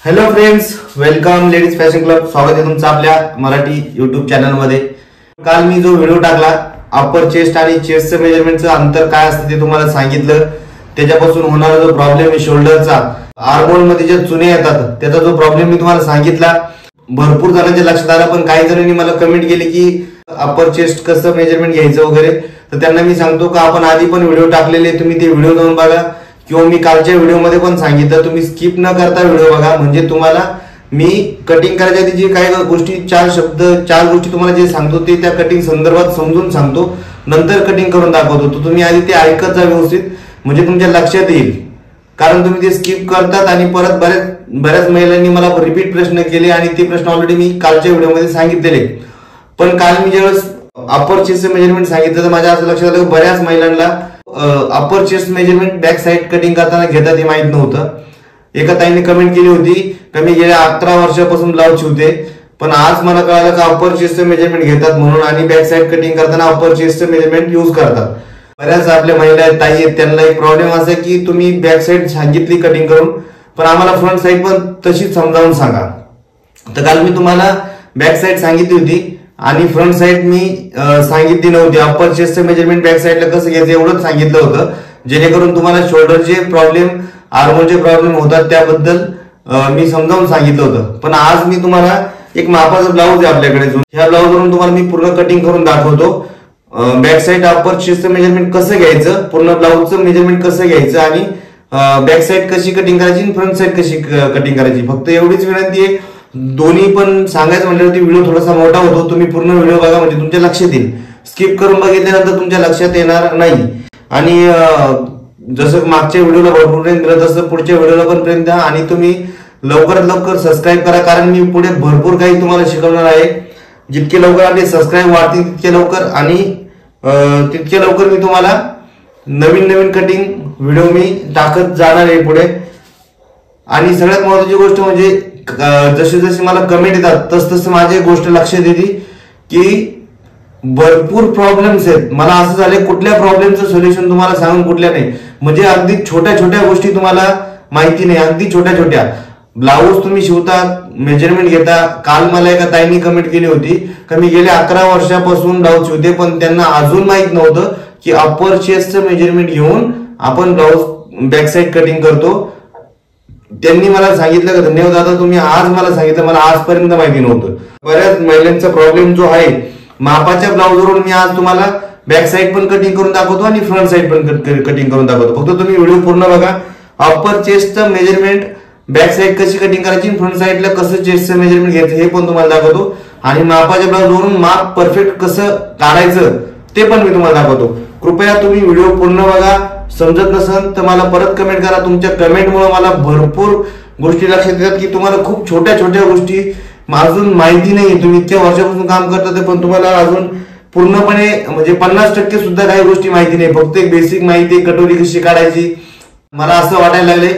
Hello friends, welcome ladies fashion club. स्वागत आहे तुमचं आपल्या मराठी युट्यूब चॅनल मध्ये. काल मी जो व्हिडिओ टाकला अप्पर चेस्ट आणि चेस्टचं मेजरमेंटचं अंतर काय असतं ते तुम्हाला सांगितलं. त्याच्यापासून होणारा जो प्रॉब्लेम आहे शोल्डरचा, आर्महोल मध्ये जे चुने येतात त्याचा जो प्रॉब्लेम मी तुम्हाला सांगितला. भरपूर जणांच्या लक्षात आला, पण काही जणांनी मला कमेंट केली की अप्पर चेस्ट कसं मेजरमेंट घ्यायचं वगैरे. तर त्यांना मी सांगतो का आपण आधी पण व्हिडिओ टाकलेले, तुम्ही ते व्हिडिओ जाऊन बघा किंवा मी कालच्या व्हिडिओमध्ये पण सांगितलं. तुम्ही स्किप न करता व्हिडिओ बघा, म्हणजे तुम्हाला मी कटिंग करायच्या आधी जे काही गोष्टी चार गोष्टी तुम्हाला जे सांगतो ते त्या कटिंग संदर्भात समजून सांगतो, नंतर कटिंग करून दाखवतो. तर तुम्ही आधी ते ऐकत जा व्यवस्थित, म्हणजे तुमच्या लक्षात येईल. कारण तुम्ही ते स्किप करतात आणि परत बऱ्याच महिलांनी मला रिपीट प्रश्न केले आणि ते प्रश्न ऑलरेडी मी कालच्या व्हिडिओमध्ये सांगितलेले. पण काल मी ज्यावेळेस अप्पर चेस्टचं मेजरमेंट सांगितलं तर माझ्या असं लक्षात आलं की बऱ्याच महिलांना upper chest measurement back side cutting करताना घेतात हे माहित नव्हतं. एका ताईने कमेंट केली होती की मी गेल्या 11 वर्षापासून ब्लाउज शिवते, पण आज मला कळालं की अप्पर चेस्टचं मेजरमेंट घेतात म्हणून, आणि बॅक साइड कटिंग करताना अप्पर चेस्टचं मेजरमेंट यूज करतात. बऱ्याच आपल्या महिला आहेत, ताई आहेत, त्यांना एक प्रॉब्लेम असा की तुम्ही बॅक साइड सांगितली कटिंग करून, पण आम्हाला फ्रंट साइड पण तशीच समजावून सांगा. तर काल मी तुम्हाला बॅक साइड सांगितली होती आणि फ्रंट साइड मी सांगितली नव्हती. अप्पर चेस्टचं मेजरमेंट बॅक साइडला कसं घ्यायचं एवढंच सांगितलं होतं, जेणेकरून तुम्हाला शोल्डरचे प्रॉब्लेम, आर्महोलचे प्रॉब्लेम होतात त्याबद्दल मी समजावून सांगितलं होतं. पण आज मी तुम्हाला एक मापाचा ब्लाऊज आहे आपल्याकडे, ह्या ब्लाऊजवरून तुम्हाला मी पूर्ण कटिंग करून दाखवतो. बॅक साइड अप्पर चेस्टचं मेजरमेंट कसं घ्यायचं, पूर्ण ब्लाऊजचं मेजरमेंट कसं घ्यायचं, आणि बॅक साइड कशी कटिंग करायची आणि फ्रंट साइड कशी कटिंग करायची. फक्त एवढीच विनंती आहे, दोन्ही पण सांगायचं म्हटल्यावरती व्हिडिओ थोडासा मोठा होतो. तुम्ही पूर्ण व्हिडिओ बघा, म्हणजे तुमच्या लक्षात येईल. स्किप करून बघितल्यानंतर तुमच्या लक्षात येणार नाही. आणि जसं मागच्या व्हिडिओला भरपूर प्रेम दिलं तसं पुढच्या व्हिडिओला पण प्रेम द्या, आणि तुम्ही लवकरात लवकर सबस्क्राईब करा, कारण मी पुढे भरपूर काही तुम्हाला शिकवणार आहे. जितके लवकर आपले सबस्क्राईब वाढतील तितके लवकर, आणि तितके लवकर मी तुम्हाला नवीन कटिंग व्हिडिओ मी टाकत जाणार आहे पुढे. आणि सगळ्यात महत्वाची गोष्ट म्हणजे जसे मला कमेंट येतात तसं माझी गोष्ट लक्षात येते की भरपूर प्रॉब्लेम्स आहेत. मला असं झालंय कुठल्या प्रॉब्लेमचं सोल्युशन तुम्हाला सांगून कुठल्या नाही, म्हणजे अगदी छोट्या गोष्टी तुम्हाला माहिती नाही. अगदी छोट्या ब्लाऊज तुम्ही शिवता, मेजरमेंट घेता. काल मला एका ताईंनी कमेंट केली होती की मी गेल्या 11 वर्षापासून ब्लाऊज शिवते, पण त्यांना अजून माहित नव्हतं की अप्पर चेस्टचं मेजरमेंट घेऊन आपण ब्लाऊज बॅक साइड कटिंग करतो. त्यांनी मला सांगितलं की धन्यवाद दादा, तुम्ही आज मला सांगितलं, मला आजपर्यंत माहिती नव्हतं. बऱ्याच महिलांचा प्रॉब्लेम जो आहे, मापाच्या ब्लाऊजवरून मी आज तुम्हाला बॅक साइड पण कटिंग करून दाखवतो आणि फ्रंट साइड पण कटिंग करून दाखवतो. फक्त तुम्ही व्हिडिओ पूर्ण बघा. अप्पर चेस्टचं मेजरमेंट बॅक साइड कशी कटिंग करायची, फ्रंट साइडला कसं चेस्टचं मेजरमेंट घ्यायचं हे पण तुम्हाला दाखवतो, आणि मापाच्या ब्लाऊजवरून माप परफेक्ट कसं काढायचं ते पण मी तुम्हाला दाखवतो. कृपया तुम्ही व्हिडिओ पूर्ण बघा. समजत नसेल तर मला परत कमेंट करा. तुमच्या कमेंटमुळे मला भरपूर गोष्टी लक्षात येतात की तुम्हाला खूप छोट्या गोष्टी अजून माहिती नाही. तुम्ही इतक्या वर्षापासून काम करतात पण तुम्हाला अजून पूर्णपणे म्हणजे 50% सुद्धा काही गोष्टी माहिती नाही. फक्त एक बेसिक माहिती, कटोरी कशी काढायची. मला असं वाटायला लागले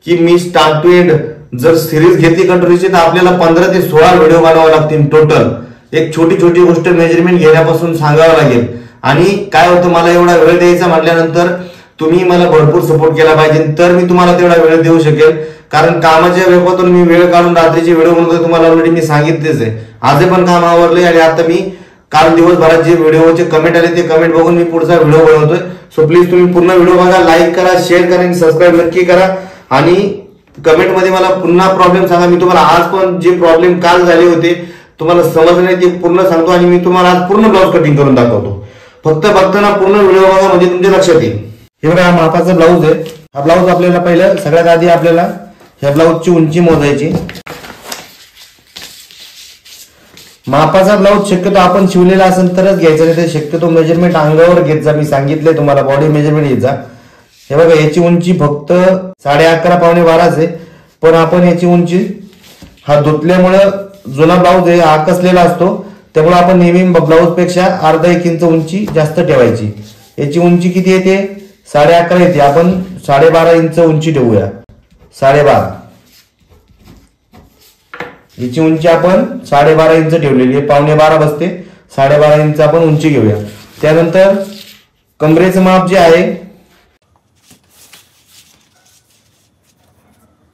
की मी स्टार्ट टू एंड जर सिरीज घेतली कटोरीची तर आपल्याला 15 ते 16 व्हिडिओ बनवावे लागतील टोटल. एक छोटी गोष्ट मेजरमेंट घेण्यापासून सांगावं लागेल. आणि काय होतं, मला एवढा वेळ द्यायचा म्हटल्यानंतर तुम्ही मला भरपूर सपोर्ट केला पाहिजे, तर मी तुम्हाला तेवढा वेळ देऊ शकेल. कारण कामाच्या वेळातून मी वेळ काढून रात्रीचे व्हिडिओ बनवतोय, तुम्हाला ऑलरेडी मी सांगितलेच आहे. आज पण काम आवरले, आणि आता मी काल दिवसभरात जे व्हिडिओचे कमेंट आले ते कमेंट बघून मी पुढचा व्हिडिओ बनवतोय. सो प्लीज तुम्ही पूर्ण व्हिडिओ बघा, लाईक करा, शेअर करा आणि सबस्क्राईब नक्की करा. आणि कमेंटमध्ये मला पुन्हा प्रॉब्लेम सांगा. मी तुम्हाला आज पण जे प्रॉब्लेम काल झाले होते तुम्हाला समजलं नाही ते पूर्ण सांगतो, आणि मी तुम्हाला आज पूर्ण ब्लाऊज कटिंग करून दाखवतो. फक्त बघताना पूर्ण व्हिडिओ बघा, म्हणजे तुमच्या लक्षात येईल. हे बघा, हा मापाचा ब्लाऊज आहे. हा ब्लाऊज आपल्याला पहिलं सगळ्यात आधी आपल्याला ह्या ब्लाऊजची उंची मोजायची. मापाचा ब्लाऊज शक्यतो आपण शिवलेला असेल तरच घ्यायचा, नाही तर शक्यतो मेजरमेंट अंगावर घेत जा. मी सांगितलंय तुम्हाला बॉडी मेजरमेंट घेत जा. हे बघा, याची उंची फक्त 11.5 पावणे 12 आहे, पण आपण याची उंची हा धुतल्यामुळं जुना ब्लाऊज आहे, हा कसलेला असतो, त्यामुळे आपण नेहमी ब्लाऊज पेक्षा अर्धा 1 इंच उंची जास्त ठेवायची. याची उंची किती येते, 11.5 येते. आपण 12.5 इंच उंची ठेवूया. 12.5 याची उंची आपण 12.5 इंच ठेवलेली आहे. पावणे 12 बसते, 12.5 इंच आपण उंची घेऊया. त्यानंतर कमरेचं माप जे आहे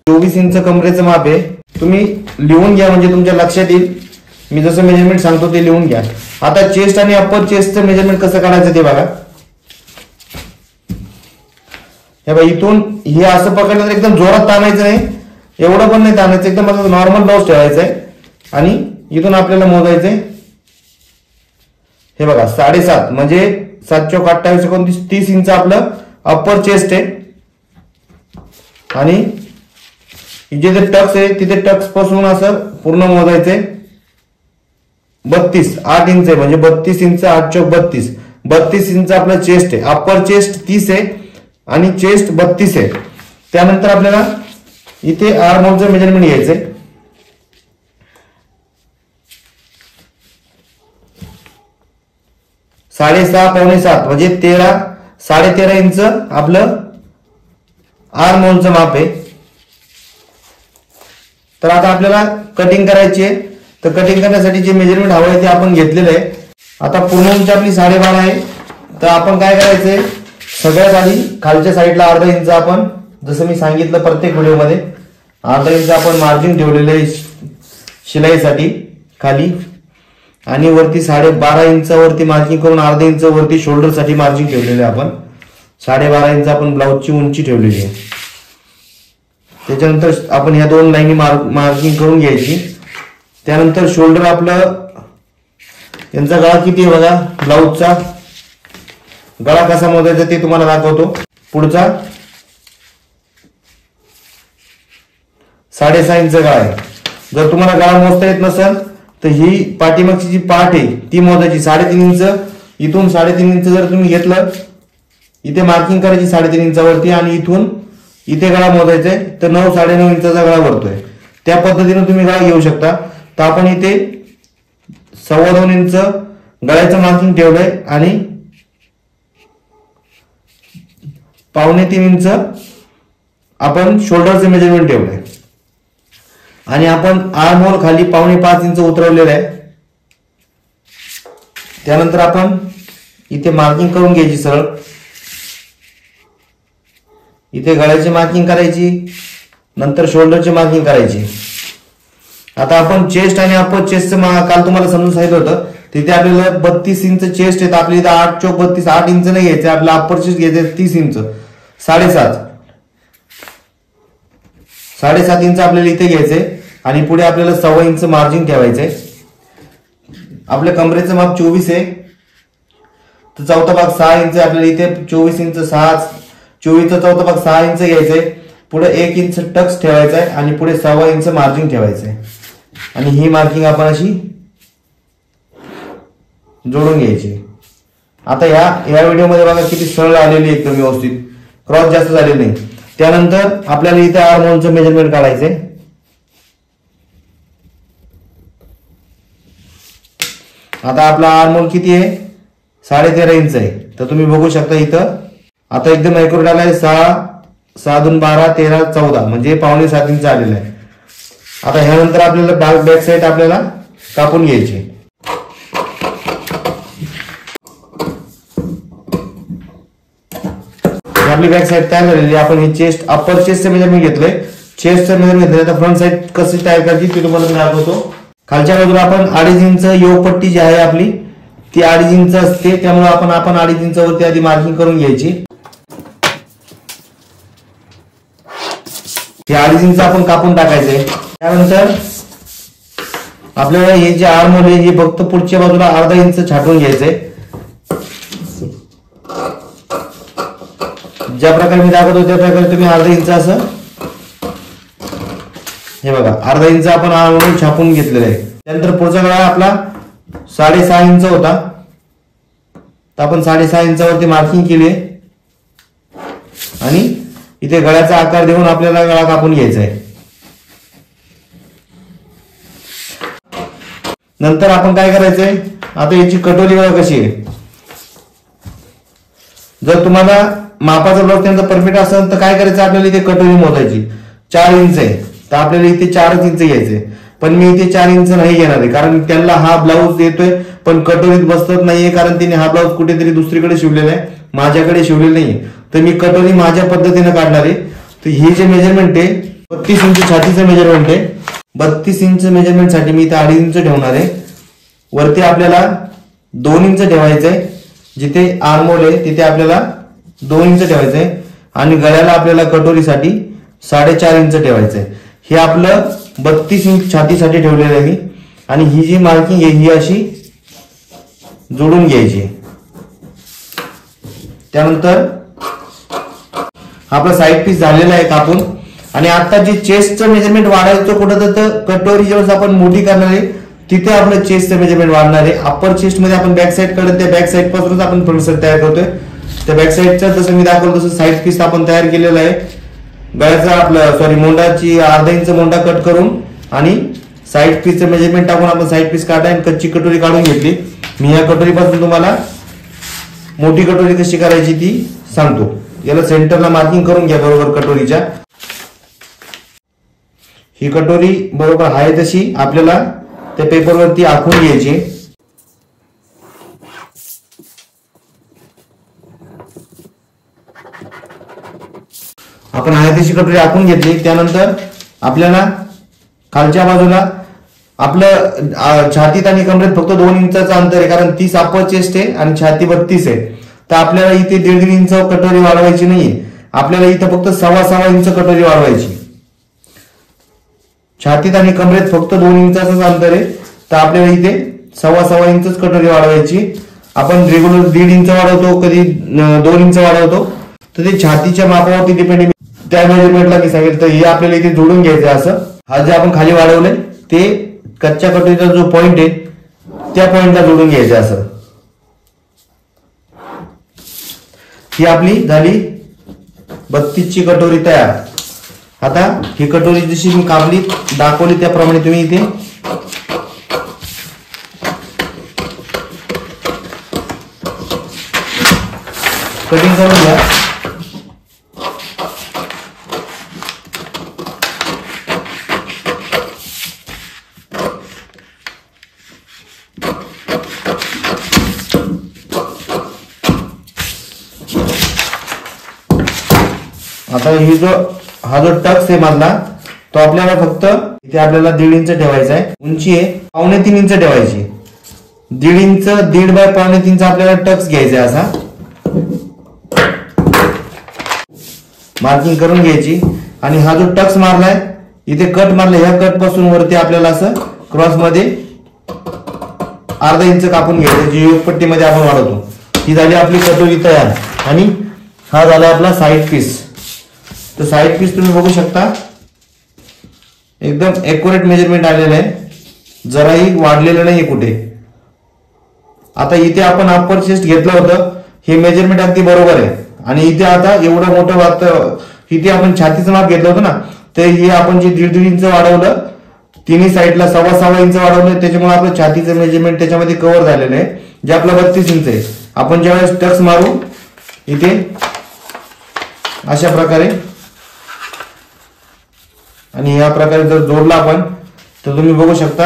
24 इंच कमरेचं माप आहे. तुम्ही लिहून घ्या म्हणजे तुमच्या लक्षात येईल. मी जसं मेजरमेंट सांगतो ते लिहून घ्या. आता चेस्ट आणि अप्पर चेस्टचं मेजरमेंट कसं काढायचं ते बघा. हे बघा, इथून हे असं पकडलं तर एकदम जोरात ताणायचं नाही, एवढं पण नाही ताणायचं, एकदम असं नॉर्मल ब्लाऊज ठेवायचं आहे. आणि इथून आपल्याला मोजायचंय. हे बघा 7.5 म्हणजे 7 चौक 28 29 30 इंच आपलं अप्पर चेस्ट आहे. आणि जिथे टक्स आहे तिथे टक्स पासून असं पूर्ण मोजायचंय. 32 8 इंच आहे म्हणजे 32 इंच 8 चौक 32 इंच आपलं चेस्ट आहे. अप्पर चेस्ट 30 आहे आणि चेस्ट 32 आहे. त्यानंतर आपल्याला इथे आर्म होलचं मेजरमेंट घ्यायचंय. 6.5 पावणे 7 म्हणजे 13 इंच आपलं आर्म होलचं माप आहे. तर आता आपल्याला कटिंग करायची आहे. तर कटिंग करण्यासाठी जे मेजरमेंट हवं आहे ते आपण घेतलेलं आहे. आता पूर्ण उंची आपली 12.5 आहे. तर आपण काय करायचंय, सगळ्यात आधी खालच्या साईडला अर्धा इंच आपण, जसं मी सांगितलं प्रत्येक व्हिडिओमध्ये, अर्धा इंच आपण मार्जिन ठेवलेलं आहे शिलाईसाठी खाली. आणि वरती 12.5 इंचावरती मार्जिंग करून अर्धा इंच वरती शोल्डर साठी मार्जिंग ठेवलेलं आहे आपण. 12.5 इंच आपण ब्लाऊजची उंची ठेवलेली आहे. त्याच्यानंतर आपण ह्या दोन लाईनी मार्किंग करून घ्यायची. त्यानंतर शोल्डर आपलं, यांचा गळा किती आहे बघा, ब्लाऊजचा गळा कसा मोजायचा ते तुम्हाला दाखवतो. पुढचा 6.5 इंच गळा आहे. जर तुम्हाला गळा मोजता येत नसेल तर ही पाठीमागची जी पाठ आहे ती मोजायची. 3.5 इंच, इथून 3.5 इंच जर तुम्ही घेतलं, इथे मार्किंग करायची 3.5 इंचावरती आणि इथून इथे गळा मोजायचा आहे. तर 9 9.5 इंचाचा गळा भरतोय. त्या पद्धतीने तुम्ही गळा घेऊ शकता. तर आपण इथे 2.25 इंच गळ्याचं मार्किंग ठेवलंय आणि 3.25 इंच आपण शोल्डरचं मेजरमेंट ठेवलंय. आणि आपण आर्म होल खाली 4.25 इंच उतरवलेलं आहे. त्यानंतर आपण इथे मार्किंग करून घ्यायची सरळ. इथे गळ्याची मार्किंग करायची, नंतर शोल्डरची मार्किंग करायची. आता आपण चेस्ट आणि अप्पर चेस्टचं काल तुम्हाला समजून सांगितलं होतं. तिथे आपल्याला 32 इंच चेस्ट आहे. आपल्या इथे 8 चौक 32, 8 इंच नाही घ्यायचे, आपल्याला अप्पर चेस्ट घ्यायचे 30 इंच. 7.5 इंच आपल्याला इथे घ्यायचे आणि पुढे आपल्याला 1.25 इंच मार्जिन ठेवायचंय. आपल्या कमरेचं माप 24 आहे. तर चौथा भाग 6 इंच आपल्याला इथे 24 इंच 24चा चौथा भाग 6 इंच घ्यायचंय. पुढे 1 इंच टक्स ठेवायचा आहे आणि पुढे 1.25 इंच मार्जिन ठेवायचंय. आणि ही मार्किंग आपण अशी जोडून घ्यायची. आता या व्हिडिओमध्ये बघा किती सरळ आलेली एकदम व्यवस्थित, क्रॉस जास्त झालेली नाही. त्यानंतर आपल्याला इथे आर्म होलचं मेजरमेंट काढायचंय. आता आपला आर्म होल किती आहे, 13.5 इंच आहे. तर तुम्ही बघू शकता इथं आता एकदम ॲक्युरेट आलाय. 6 2 12 13 14 म्हणजे 6.25 इंच आलेला आहे. आता ह्यानंतर आपल्याला बॅक साईड आपल्याला कापून घ्यायची. आपली बॅक साईड तयार झालेली. आपण हे चेस्ट अप्पर चेस्टचं मेजरमेंट घेतलंय, चेस्टचं मेजरमेंट घेतलंय. आता फ्रंट साईड कशी तयार करायची ते तुम्हाला मी दाखवतो. खालच्या बाजूला आपण 2.5 इंच योगपट्टी जी आहे आपली ती 2.5 इंच असते. त्यामुळे आपण 2.5 इंचावरती आधी मार्किंग करून घ्यायची. हे 2.5 इंच आपण कापून टाकायचंय. त्यानंतर आपल्याला हे जे आर्म होल आहे हे फक्त पुढच्या बाजूला अर्धा इंच छाटून घ्यायचंय. ज्या प्रकारे मी दाखवतो त्या प्रकारे तुम्ही अर्धा इंच असं, हे बघा अर्धा इंच आपण आर्म होल छापून घेतलेलं आहे. त्यानंतर पुढचा गळा आपला 6.5 इंच होता. तर आपण 6.5 इंचावरती मार्किंग केली आहे आणि इथे गळ्याचा आकार देऊन आपल्याला गळा कापून घ्यायचा आहे. नंतर आपण काय करायचंय, आता याची कटोरी बघा कशी आहे. जर तुम्हाला मापाचा ब्लाऊज त्यांचा परफेक्ट असेल तर काय करायचं, आपल्याला इथे कटोरी मोजायची. 4 इंच आहे तर आपल्याला इथे 4 इंच घ्यायचे. पण मी इथे 4 इंच नाही घेणार आहे कारण त्यांना हा ब्लाऊज येतोय पण कटोरीत बसत नाहीये, कारण तिने हा ब्लाऊज कुठेतरी दुसरीकडे शिवलेला आहे, माझ्याकडे शिवलेला नाहीये. तर मी कटोरी माझ्या पद्धतीने काढणार आहे. तर हे जे मेजरमेंट आहे 32 इंच छातीचं मेजरमेंट आहे. 32 इंच मेजरमेंट साठी मी इथे 2.5 इंच ठेवणार आहे. वरती आपल्याला 2 इंच ठेवायचंय. जिथे आर्महोल आहे तिथे आपल्याला 2 इंच ठेवायचंय आणि गळ्याला आपल्याला कटोरीसाठी 4.5 इंच ठेवायचंय. हे आपलं 32 इंच छातीसाठी ठेवलेलं आहे मी. आणि ही जी मार्किंग आहे ही अशी जोडून घ्यायची. त्यानंतर आपला साईड पीस झालेला आहे कापून. आणि आता जे चेस्टचं मेजरमेंट वाढायचं कुठं तर कटोरी जेव्हा आपण मोठी करणार आहे तिथे आपलं चेस्टचं मेजरमेंट वाढणार आहे. अप्पर चेस्ट मध्ये आपण बॅक साईड कडे त्या बॅक साईड पासूनच आपण फ्रंट साईड तयार करतोय. त्या बॅक साईडचा जसं मी दाखवलं तसं साईड पीस आपण तयार केलेला आहे. गळ्याचा आपलं मोंडाची 1/2 इंच मोंडा कट करून आणि साईड पीसचं मेजरमेंट टाकून आपण साईड पीस काढा आणि कच्ची कटोरी काढून घेतली. मी या कटोरीपासून तुम्हाला मोठी कटोरी कशी करायची ती सांगतो. याला सेंटरला मार्किंग करून घ्या बरोबर कटोरीच्या. ही कटोरी बरोबर आहे तशी आपल्याला त्या पेपरवरती आखून घ्यायची. आपण आहे तशी कटोरी आखून घेतली. त्यानंतर आपल्याला खालच्या बाजूला आपलं छातीत आणि कमरेत फक्त 2 इंचाचं अंतर आहे, कारण 30 अप्पर चेस्ट आहे आणि छाती 32 आहे. तर आपल्याला इथे 1.5 इंच कटोरी वाढवायची नाहीये. आपल्याला इथे फक्त 6.25 इंच कटोरी वाढवायची. छातीत आणि कमरेत फक्त 2 इंचाचं अंतर आहे, तर आपल्याला इथे 6.25 इंचच कटोरी वाढवायची. आपण रेग्युलर 1.5 इंच वाढवतो, कधी 2 इंच वाढवतो, तर ते छातीच्या मापावरती डिपेंड. त्या मेजरमेंटला मी सांगितलं. तर हे आपल्याला इथे जोडून घ्यायचं असं. हा जे आपण खाली वाढवलंय ते कच्च्या कटोरीचा जो पॉइंट आहे त्या पॉइंटला जोडून घ्यायचं असं. ही आपली झाली 32 ची कटोरी तयार. आता ही कटोरी जशी मी कापली दाखवली त्याप्रमाणे तुम्ही इथे कटिंग करून घ्या. आता हा जो टक्स आहे मधला तो आपल्याला फक्त इथे आपल्याला 1.5 इंच ठेवायचा आहे. उंची आहे 2.25 इंच ठेवायची. 1.5 इंच 1.5 बाय 2.25 आपल्याला टक्स घ्यायचा आहे. असा मार्किंग करून घ्यायची. आणि हा जो टक्स मारलाय इथे कट मारला, ह्या कट पासून वरती आपल्याला असं क्रॉस मध्ये 1/2 इंच कापून घ्यायचं, जी योगपट्टीमध्ये आपण वाढवतो. ही झाली आपली कटोरी तयार. आणि हा झाला आपला साईड पीस. तर साईड पीस तुम्ही बघू शकता एकदम एक्युरेट मेजरमेंट आलेलं आहे, जराही वाढलेलं नाही कुठे. आता इथे आपण अप्पर चेस्ट घेतलं होतं, हे मेजरमेंट अगदी बरोबर आहे. आणि इथे आता एवढं मोठं वाटतं, इथे आपण छातीचं माप घेतलं होतं ना, तर हे आपण जे 1.5 इंच वाढवलं, तिन्ही साईडला 6.25 इंच वाढवलं, त्याच्यामुळे आपलं छातीचं मेजरमेंट त्याच्यामध्ये कव्हर झालेलं आहे, जे आपलं 32 इंच आहे. आपण ज्यावेळेस टक्स मारू इथे अशा प्रकारे आणि या प्रकारे जर जोडला आपण तर तुम्ही बघू शकता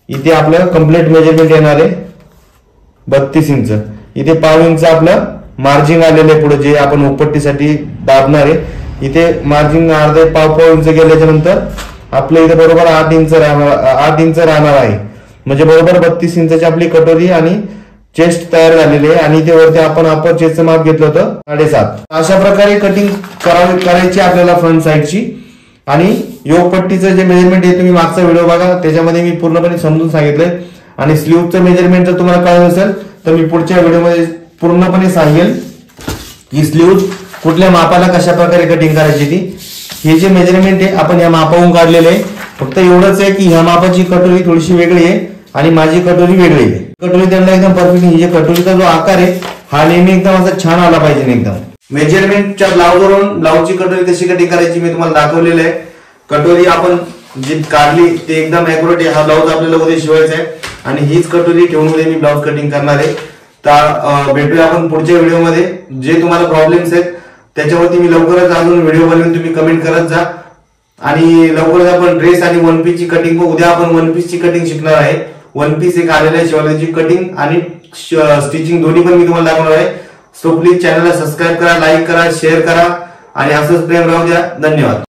इथे आपलं कंप्लीट मेजरमेंट येणार आहे 32 इंच. इथे 1/2 इंच आपलं मार्जिन आलेलं आहे पुढे, जे आपण उपपट्टीसाठी दाबणार आहे. इथे मार्जिन अर्धे पाव इंच गेल्याच्या नंतर आपल्या इथे बरोबर 8 इंच राहणार आहे. म्हणजे बरोबर 32 इंचाची आपली कटोरी आणि चेस्ट तयार झालेली आहे. आणि इथे वरती आपण अप्पर चेस्टचं माप घेतलं होतं 7.5. अशा प्रकारे कटिंग करायची आपल्याला फ्रंट साईडची. आणि योगपट्टीचं जे मेजरमेंट आहे तुम्ही मागचा व्हिडिओ बघा, त्याच्यामध्ये मी पूर्णपणे समजून सांगितलंय. आणि स्लीव्हचं मेजरमेंट जर तुम्हाला कळलं असेल तर मी पुढच्या व्हिडिओमध्ये पूर्णपणे सांगेल की स्लीव्ह कुठल्या मापाला कशा प्रकारे कटिंग करायची ती. हे जे मेजरमेंट आहे आपण या मापावरून काढलेले आहे. फक्त एवढंच आहे की ह्या मापाची कटोरी थोडीशी वेगळी आहे आणि माझी कटोरी वेगळी आहे. कटोरी त्यांना एकदम परफेक्ट. ही कटोरीचा जो आकार आहे हा नेहमी एकदम असा छान आला पाहिजे एकदम. मेजरमेंटच्या ब्लाउजवरून ब्लाउजची कटोरी कशी कटिंग करायची मी तुम्हाला दाखवलेलं आहे. कटोरी आपण जी काढली ते एकदम ॲक्युरेट आहे. हा ब्लाउज आपल्याला उद्या शिवायचा आहे आणि हीच कटोरी ठेवून उद्या मी ब्लाउज कटिंग करणार आहे. तर भेटूया आपण पुढच्या व्हिडिओमध्ये. जे तुम्हाला प्रॉब्लेम्स आहेत त्याच्यावरती मी लवकरच अजून व्हिडिओ बनवून तुम्ही कमेंट करत जा. आणि लवकरच आपण ड्रेस आणि वन पीस ची कटिंग, उद्या आपण वन पीस ची कटिंग शिकणार आहे. वन पीस एक आलेलं आहे शिवायची कटिंग आणि स्टिचिंग दोन्ही पण मी तुम्हाला दाखवणार आहे. सो प्लीज चॅनलला सबस्क्राईब करा, लाईक करा, शेअर करा आणि असंच प्रेम राहू द्या. धन्यवाद.